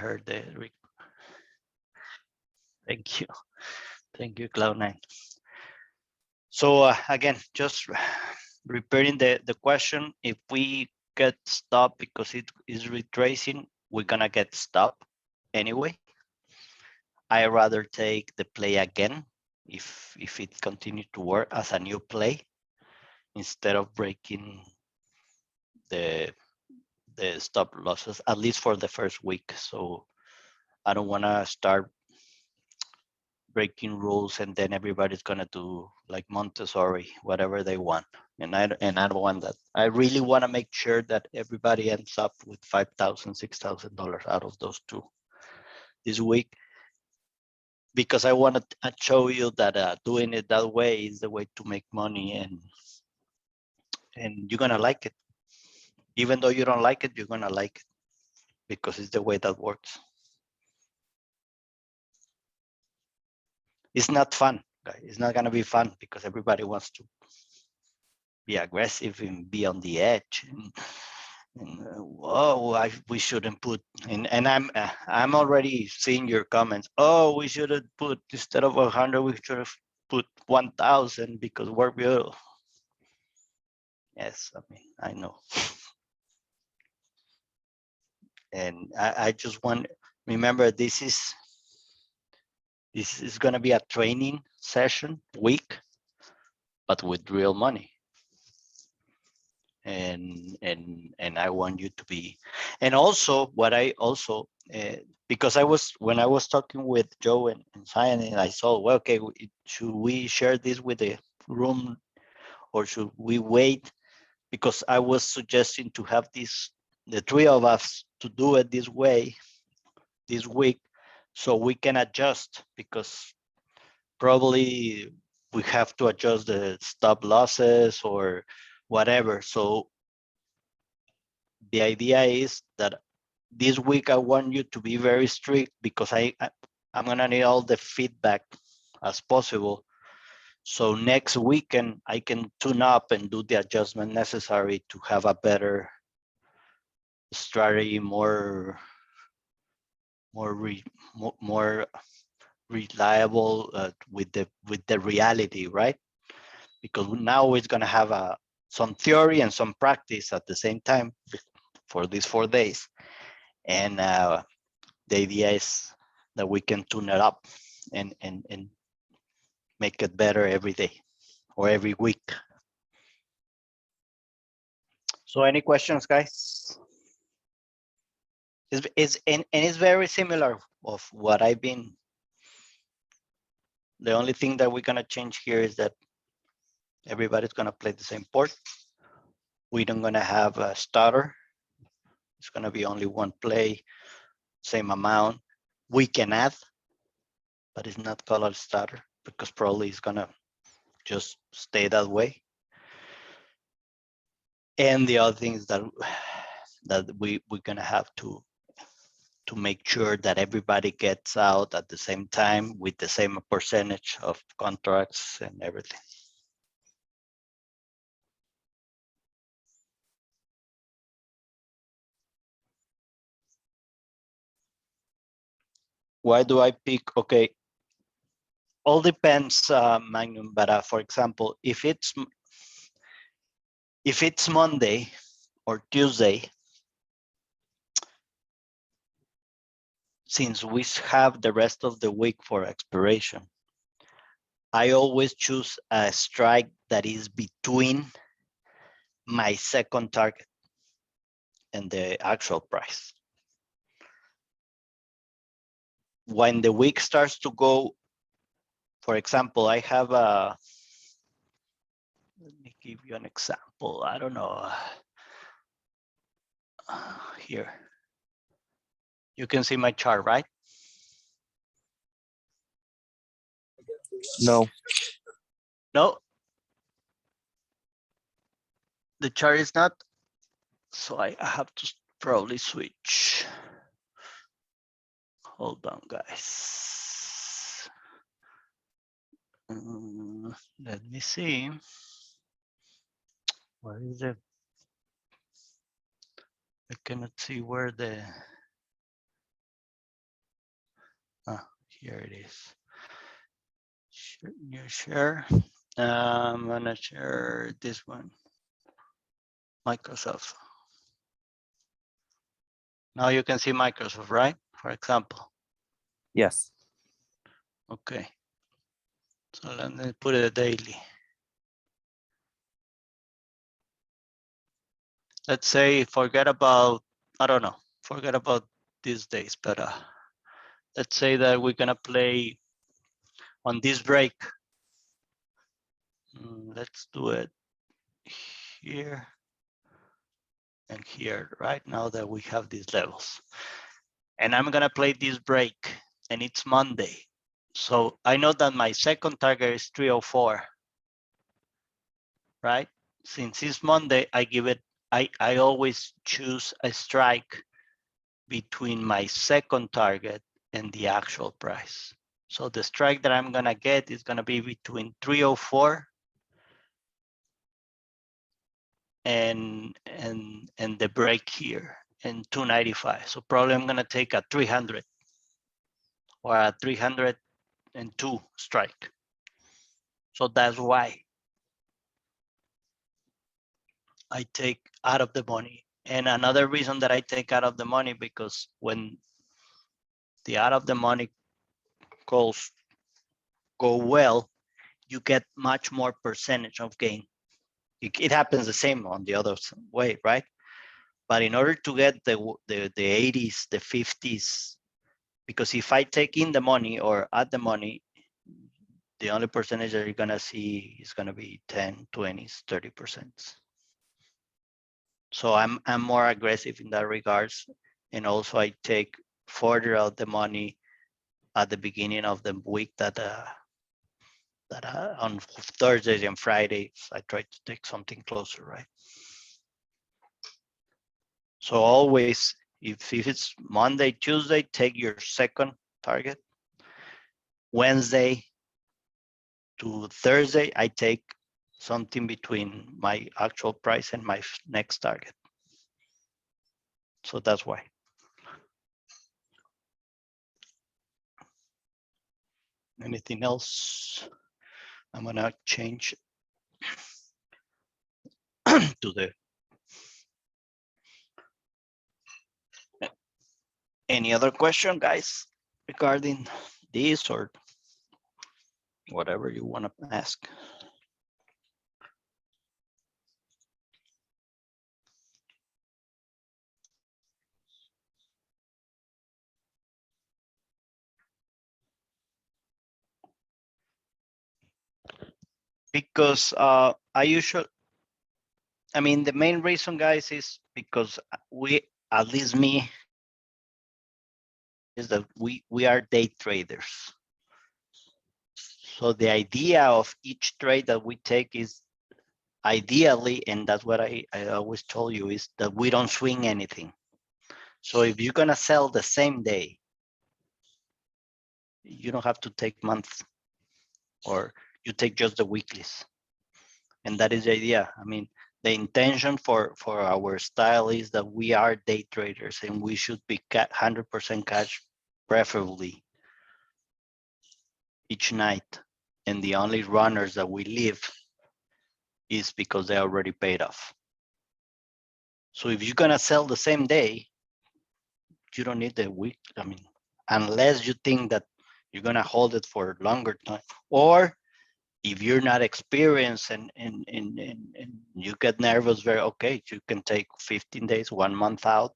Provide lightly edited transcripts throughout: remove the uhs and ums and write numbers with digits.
heard thank you. Thank you, Cloud9. So again, just repeating the question, if we get stopped because it is retracing, we're gonna get stopped anyway. I rather take the play again if it continues to work as a new play instead of breaking the stop losses, at least for the first week. So I don't want to start breaking rules and then everybody's gonna do like Montessori, whatever they want. And I don't want that. I really want to make sure that everybody ends up with $5,000, $6,000 out of those two this week, because I want to show you that doing it that way is the way to make money, and you're gonna like it. Even though you don't like it, you're gonna like it because it's the way that works. It's not fun, guys. It's not gonna be fun because everybody wants to be aggressive and be on the edge. Oh, we shouldn't put. And I'm already seeing your comments. Oh, we should have put, instead of 100, we should have put 1,000 because we're beautiful. Yes, I mean, I know. And I just want, remember, this is going to be a training session week, but with real money. And I want you to be, and also what I also, because when I was talking with Joe and Cyan, and I saw, well, okay, should we share this with the room or should we wait? Because I was suggesting to have the three of us to do it this way this week, so we can adjust, because probably we have to adjust the stop losses or whatever. So the idea is that this week I want you to be very strict, because I'm gonna need all the feedback as possible. So next weekend I can tune up and do the adjustment necessary to have a better strategy, more reliable with the reality, right? Because now it's gonna have some theory and some practice at the same time for these 4 days. And the idea is that we can tune it up and make it better every day or every week. So any questions, guys? It's very similar of what I've been. The only thing that we're gonna change here is that everybody's gonna play the same port. We don't gonna have a starter. It's gonna be only one play, same amount. We can add, but it's not called a starter because probably it's gonna just stay that way. And the other thing is that we're gonna have to make sure that everybody gets out at the same time with the same percentage of contracts and everything. Why do I pick? Okay, all depends, Magnum. But for example, if it's Monday or Tuesday, since we have the rest of the week for expiration, I always choose a strike that is between my second target and the actual price. When the week starts to go, for example, I have let me give you an example. I don't know. Here. You can see my chart, right? No. No. The chart is not. So I have to probably switch. Hold on, guys. Let me see. Where is it? I cannot see where Here it is. New share. I'm gonna share this one. Microsoft. Now you can see Microsoft, right? For example. Yes. Okay. So let me put it daily. Let's say forget about, I don't know, forget about these days, but let's say that we're gonna play on this break. Let's do it here and here, right now that we have these levels. And I'm gonna play this break and it's Monday. So I know that my second target is 304, right? Since it's Monday, I always choose a strike between my second target and the actual price. So the strike that I'm gonna get is gonna be between 304 and the break here and 295. So probably I'm gonna take a 300 or a 302 strike. So that's why I take out of the money. And another reason that I take out of the money, because when the out of the money calls go well, you get much more percentage of gain. It happens the same on the other way, right? But in order to get the 80s, the 50s, because if I take in the money or add the money, the only percentage that you're gonna see is gonna be 10, 20s, 30%. So I'm more aggressive in that regards. And also I take further out the money at the beginning of the week that on Thursdays and Fridays, I try to take something closer, right? So always, if it's Monday, Tuesday, take your second target. Wednesday to Thursday, I take something between my actual price and my next target. So that's why. Anything else? I'm gonna change to the any other question, guys, regarding this or whatever you want to ask. Because I mean, the main reason, guys, is because at least me, is that we are day traders. So the idea of each trade that we take is ideally, and that's what I always told you, is that we don't swing anything. So if you're gonna sell the same day, you don't have to take months, or you take just the weeklies. And that is the idea. I mean, the intention for our style is that we are day traders and we should be 100% cash, preferably each night. And the only runners that we leave is because they already paid off. So if you're gonna sell the same day, you don't need the week. I mean, unless you think that you're gonna hold it for a longer time, or if you're not experienced and you get nervous, very okay, you can take 15 days, 1 month out,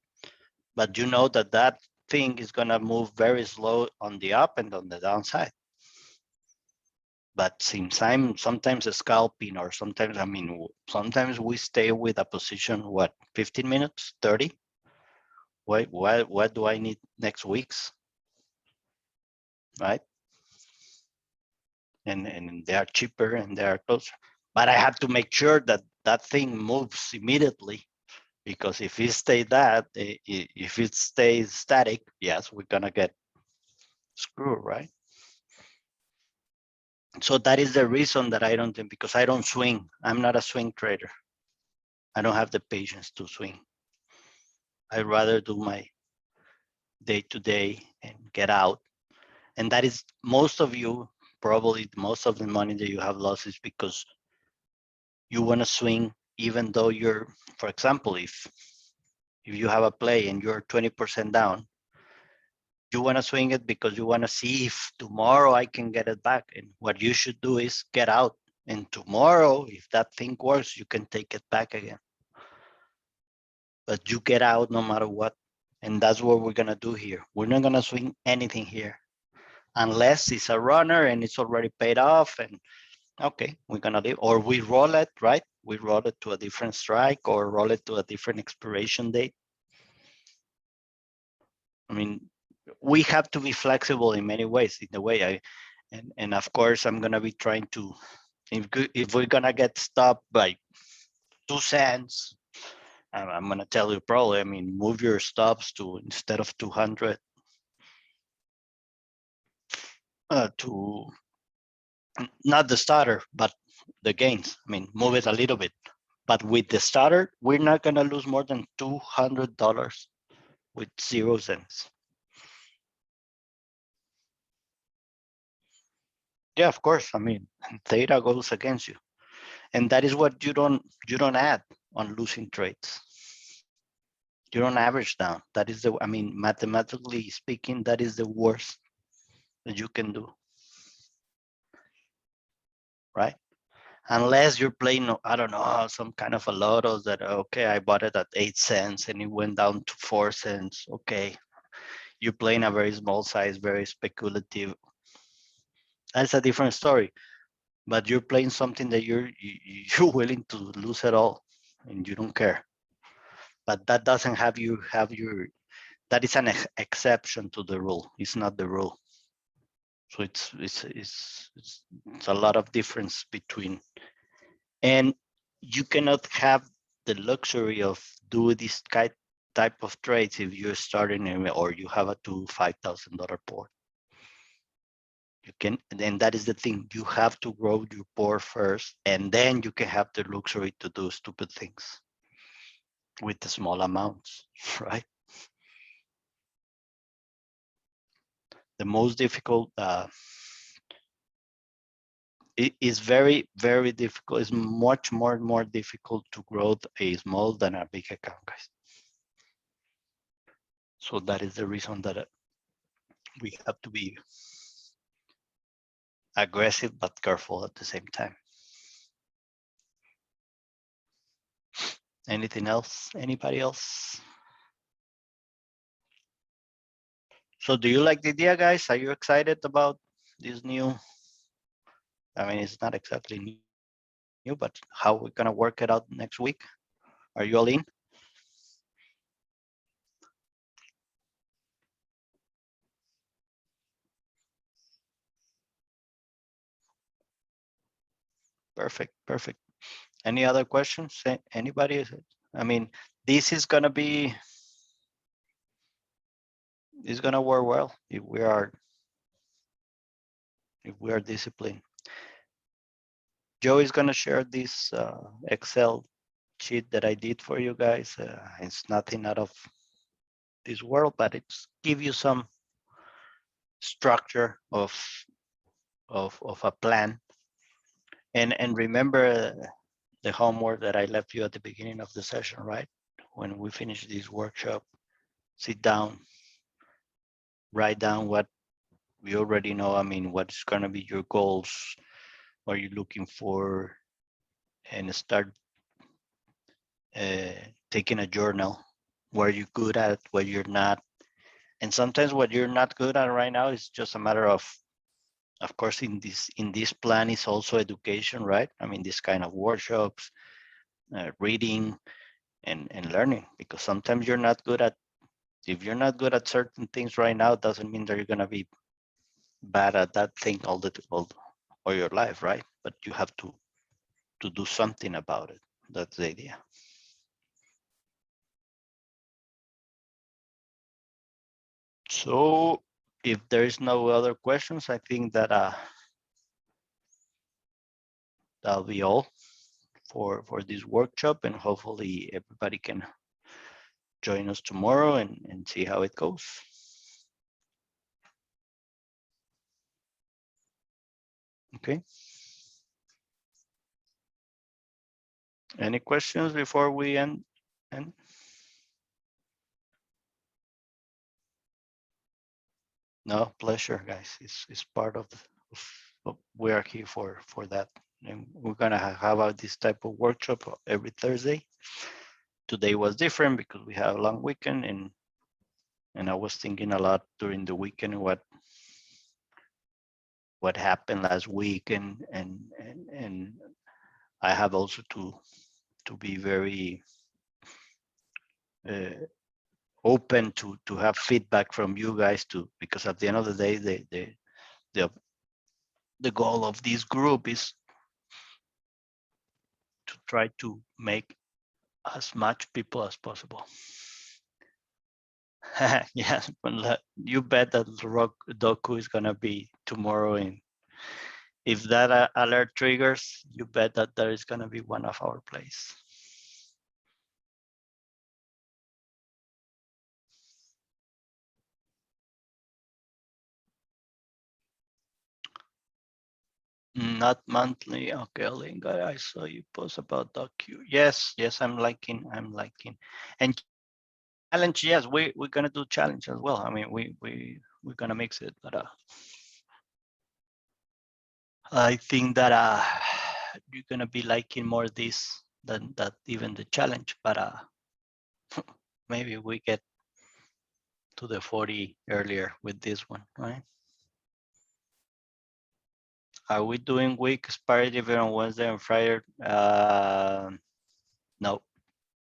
but you know that that thing is gonna move very slow on the up and on the downside. But since I'm sometimes scalping, or sometimes, I mean, sometimes we stay with a position, what, 15 minutes, 30? What do I need next week's, right? And they are cheaper and they are closer. But I have to make sure that that thing moves immediately, because if it stays if it stays static, yes, we're gonna get screwed, right? So that is the reason that I don't think, because I don't swing. I'm not a swing trader. I don't have the patience to swing. I'd rather do my day to day and get out. And that is most of you, probably most of the money that you have lost is because you want to swing, even though you're, for example, if you have a play and you're 20% down, you want to swing it because you want to see if tomorrow I can get it back. And what you should do is get out. And tomorrow, if that thing works, you can take it back again. But you get out no matter what. And that's what we're going to do here. We're not going to swing anything here unless it's a runner and it's already paid off. And okay, we're going to leave. Or we roll it, right? We roll it to a different strike or roll it to a different expiration date. I mean, we have to be flexible in many ways. In the way and of course, I'm going to be trying to, if we're going to get stopped by 2 cents, I'm going to tell you probably, I mean, move your stops to, instead of 200, to not the starter, but the gains. I mean, move it a little bit. But with the starter, we're not going to lose more than $200 with 0 cents. Yeah, of course. I mean, theta goes against you. And that is what you don't add on losing trades. You don't average down. That is the, I mean, mathematically speaking, that is the worst that you can do, right? Unless you're playing, I don't know, some kind of a lotto that, okay, I bought it at 8 cents and it went down to 4 cents. Okay, you're playing a very small size, very speculative. That's a different story. But you're playing something that you're willing to lose it all and you don't care. But that doesn't have you have your, that is an exception to the rule. It's not the rule. So it's a lot of difference between, and you cannot have the luxury of do this type of trades if you're starting or you have a $5,000 port. You can, and that is the thing. You have to grow your port first, and then you can have the luxury to do stupid things with the small amounts, right? The most difficult, it is very, very difficult. It's much more difficult to grow a small than a big account, guys. So that is the reason that we have to be aggressive but careful at the same time. Anything else? Anybody else? So do you like the idea, guys? Are you excited about this new? I mean, it's not exactly new, but how we're gonna work it out next week? Are you all in? Perfect, perfect. Any other questions? Anybody? I mean, this is gonna be, it's gonna work well if we are disciplined. Joe is gonna share this Excel sheet that I did for you guys. It's nothing out of this world, but it's give you some structure of a plan. And remember the homework that I left you at the beginning of the session, right? When we finish this workshop, sit down, write down what we already know. I mean, what's gonna be your goals, what are you looking for, and start taking a journal. Where you're good at, what you're not. And sometimes what you're not good at right now is just a matter of course, in this plan is also education, right? I mean, this kind of workshops, reading and learning, because sometimes you're not good at, if you're not good at certain things right now, doesn't mean that you're gonna be bad at that thing all your life, right? But you have to do something about it. That's the idea. So if there is no other questions, I think that that'll be all for this workshop, and hopefully everybody can join us tomorrow and see how it goes. Okay. Any questions before we end? No, pleasure, guys. It's part of what we are here for that. And we're gonna have this type of workshop every Thursday. Today was different because we have a long weekend, and I was thinking a lot during the weekend what happened last week, and I have also to be very open to have feedback from you guys too, because at the end of the day, the goal of this group is to try to make as much people as possible. Yeah, you bet that rock doku is gonna be tomorrow, and if that alert triggers, you bet that there is gonna be one of our plays. Not monthly. Okay, Linga, I saw you post about docu. Yes, I'm liking. And challenge, yes, we're gonna do challenge as well. I mean, we're gonna mix it, but I think that you're gonna be liking more this than that even the challenge. But maybe we get to the 40 earlier with this one, right? Are we doing week expiry on Wednesday and Friday? No,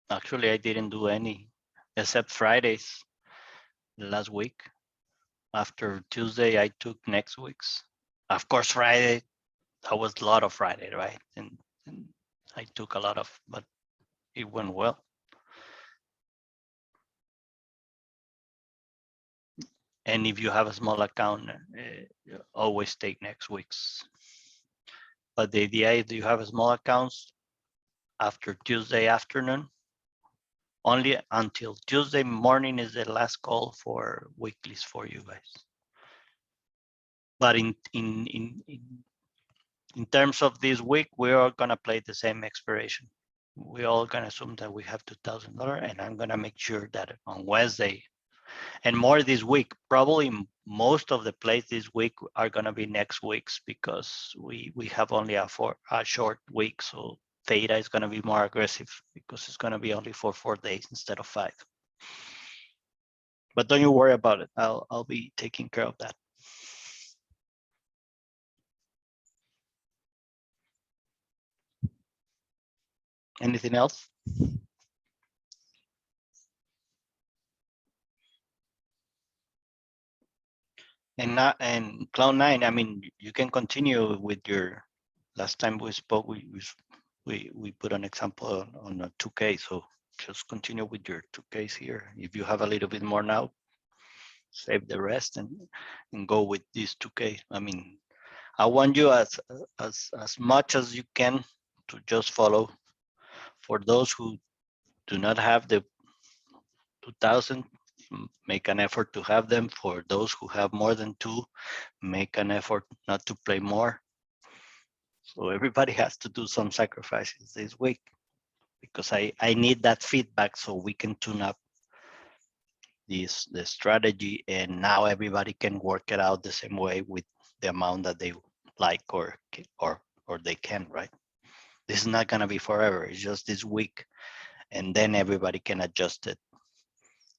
actually, I didn't do any except Fridays last week. After Tuesday, I took next week's. Of course, Friday, that was a lot of Friday, right? And I took a lot of, but it went well. And if you have a small account, always take next week's. But the idea is you have a small accounts after Tuesday afternoon, only until Tuesday morning is the last call for weeklies for you guys. But in terms of this week, we are gonna play the same expiration. We all gonna assume that we have $2,000, and I'm gonna make sure that on Wednesday and more this week, probably most of the plays this week are gonna be next week's because we have only a short week, so theta is gonna be more aggressive because it's gonna be only for 4 days instead of 5. But don't you worry about it. I'll be taking care of that. Anything else? And not and Cloud9, I mean, you can continue with your. Last time we spoke, we put an example on a 2K, so just continue with your 2Ks here. If you have a little bit more now, save the rest and go with these 2K. I mean, I want you as much as you can to just follow. For those who do not have the 2,000, make an effort to have them. For those who have more than 2, make an effort not to play more. So everybody has to do some sacrifices this week because I need that feedback so we can tune up the strategy, and now everybody can work it out the same way with the amount that they like or they can, right? This is not gonna be forever. It's just this week, and then everybody can adjust it.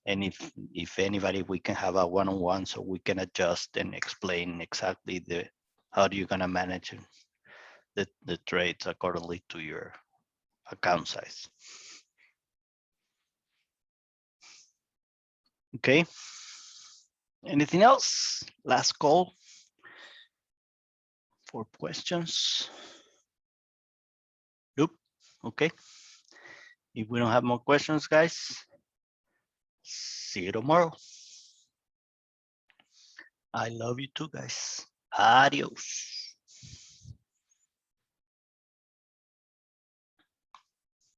And if anybody, we can have a one-on-one so we can adjust and explain exactly how do you gonna manage the trades accordingly to your account size. Okay. Anything else? Last call for questions. Nope. Okay. If we don't have more questions, guys, see you tomorrow. I love you too, guys. Adios.